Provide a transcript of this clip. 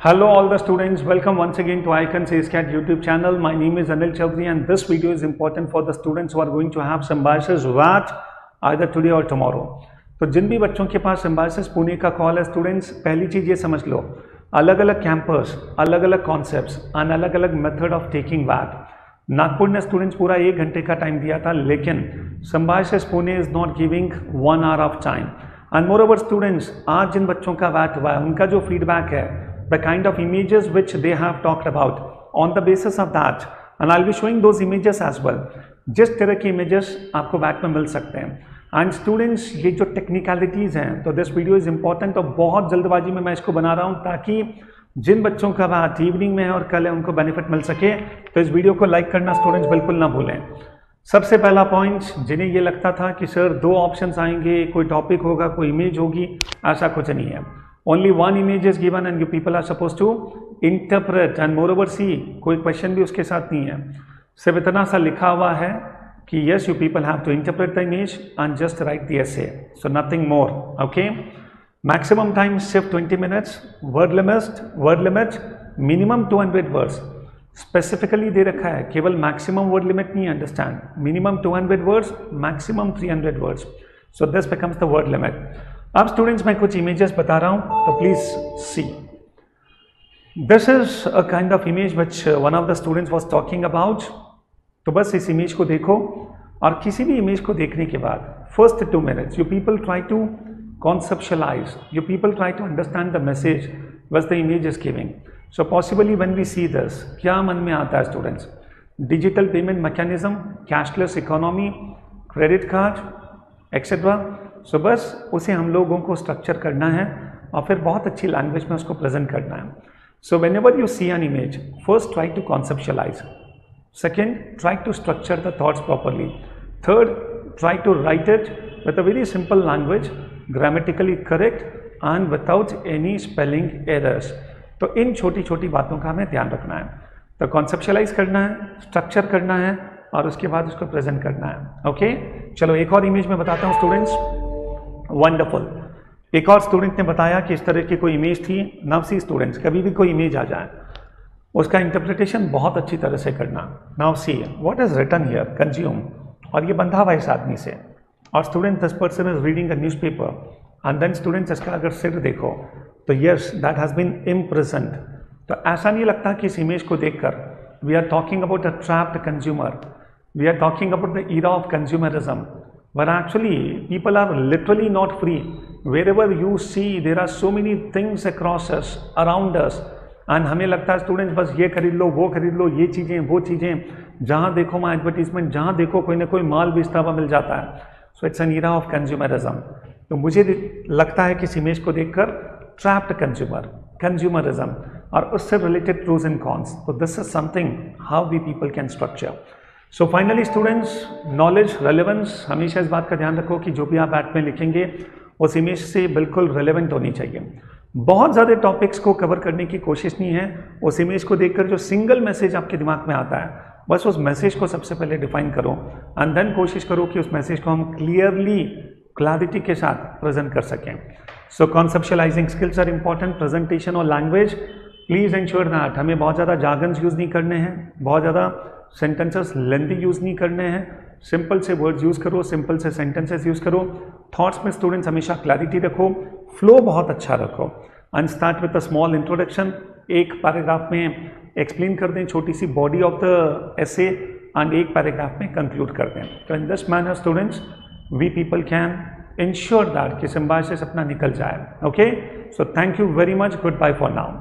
Hello all the students, welcome once again to Icons ASCAT YouTube channel. My name is Anil Chaudhary and this video is important for the students who are going to have symbiosis VAT either today or tomorrow. तो जिन भी बच्चों के पास symbiosis Pune का call है students, पहली चीज़ ये समझ लो, अलग अलग कैंपस, अलग अलग कॉन्सेप्ट्स एंड अलग अलग method of taking VAT. Nagpur ने स्टूडेंट्स पूरा 1 घंटे का टाइम दिया था, लेकिन symbiosis Pune is not giving 1 hour of time. And more over students, आज जिन बच्चों का वैट हुआ है उनका जो फीडबैक है, the kind of images which they have talked about, on the basis of that, and I'll be showing those images as well. जिस तरह की images आपको बैक में मिल सकते हैं. एंड स्टूडेंट्स, ये जो टेक्निकलिटीज़ हैं, तो दिस वीडियो इज़ इंपॉर्टेंट और बहुत जल्दबाजी में मैं इसको बना रहा हूँ ताकि जिन बच्चों का बात इवनिंग में है और कल है उनको बेनिफिट मिल सके. तो इस वीडियो को लाइक करना स्टूडेंट्स बिल्कुल ना भूलें. सबसे पहला पॉइंट, जिन्हें ये लगता था कि सर 2 ऑप्शंस आएंगे, कोई टॉपिक होगा, कोई इमेज होगी, ऐसा कुछ नहीं है. Only one image is given and you people are supposed to interpret and moreover see, कोई क्वेश्चन भी उसके साथ नहीं है, सिर्फ इतना सा लिखा हुआ है कि yes you people have to interpret the image and just write the essay, so nothing more. Okay, maximum time shift 20 minutes, word limit minimum 200 words specifically दे रखा है, केवल maximum word limit नहीं, understand, minimum 200 words, maximum 300 words, so this becomes the word limit. अब students मैं कुछ images बता रहा हूँ, तो please see. This is a kind of image which one of the students was talking about. तो बस इस इमेज को देखो और किसी भी इमेज को देखने के बाद first 2 minutes you people try to conceptualise, you people try to understand the message what the image is giving. So possibly when we see this, क्या मन में आता है students? Digital payment mechanism, cashless economy, credit card etcetera. So बस उसे हम लोगों को स्ट्रक्चर करना है और फिर बहुत अच्छी लैंग्वेज में उसको प्रेजेंट करना है. So whenever you see an image, first try to conceptualise, second try to structure the thoughts properly, third try to write it with a very simple language, grammatically correct and without any spelling errors. तो इन छोटी छोटी बातों का हमें ध्यान रखना है. तो कॉन्सेप्शलाइज करना है, स्ट्रक्चर करना है और उसके बाद उसको प्रेजेंट करना है. ओके, चलो एक और इमेज में बताता हूँ स्टूडेंट्स. वंडरफुल. एक और स्टूडेंट ने बताया कि इस तरह की कोई इमेज थी. नाउ सी स्टूडेंट्स, कभी भी कोई इमेज आ जाए उसका इंटरप्रिटेशन बहुत अच्छी तरह से करना. Now see what is written here, consume, और ये बंधा हुआ इस आदमी से. और student, this person is reading a newspaper and then students इसका अगर सिर देखो तो yes that has been imprisoned. तो ऐसा नहीं लगता कि इस इमेज को देखकर we are talking about a trapped consumer, we are talking about the era of consumerism. But actually, people are literally not free. Wherever you see, there are so many things across us, around us, and हमें लगता है students बस ये खरीद लो, वो खरीद लो, ये चीज़ें, वो चीज़ें, जहाँ देखो वहाँ एडवर्टीजमेंट, जहाँ देखो कोई ना कोई माल बेचता हुआ मिल जाता है. So it's an era of consumerism. तो मुझे लगता है कि इस इमेज को देखकर ट्रैप्ड कंज्यूमर, कंज्यूमरिज्म और उससे रिलेटेड प्रोज एंड कॉन्स. तो this is something how we people can structure. So finally students, knowledge, relevance, हमेशा इस बात का ध्यान रखो कि जो भी आप बैट में लिखेंगे उस इमेज से बिल्कुल रेलेवेंट होनी चाहिए. बहुत ज़्यादा टॉपिक्स को कवर करने की कोशिश नहीं है. उस इमेज को देखकर जो सिंगल मैसेज आपके दिमाग में आता है, बस उस मैसेज को सबसे पहले डिफाइन करो एंड देन कोशिश करो कि उस मैसेज को हम क्लियरली, क्लैरिटी के साथ प्रेजेंट कर सकें. सो कॉन्सेप्शलाइजिंग स्किल्स आर इंपॉर्टेंट. प्रेजेंटेशन और लैंग्वेज, प्लीज़ इंश्योर दैट हमें बहुत ज़्यादा जार्गन्स यूज़ नहीं करने हैं, बहुत ज़्यादा सेंटेंसेस लेंथी यूज़ नहीं करने हैं. सिंपल से वर्ड्स यूज़ करो, सिंपल से सेंटेंसेस यूज़ करो. थॉट्स में स्टूडेंट्स हमेशा क्लैरिटी रखो, फ्लो बहुत अच्छा रखो and start with a small introduction. एक पैराग्राफ में एक्सप्लेन कर दें छोटी सी body of the essay and एक पैराग्राफ में कंक्लूड कर दें. तो in this manner students we people can ensure that कि सिम्बायोसिस अपना निकल जाए. Okay, so thank you very much. Good bye for now.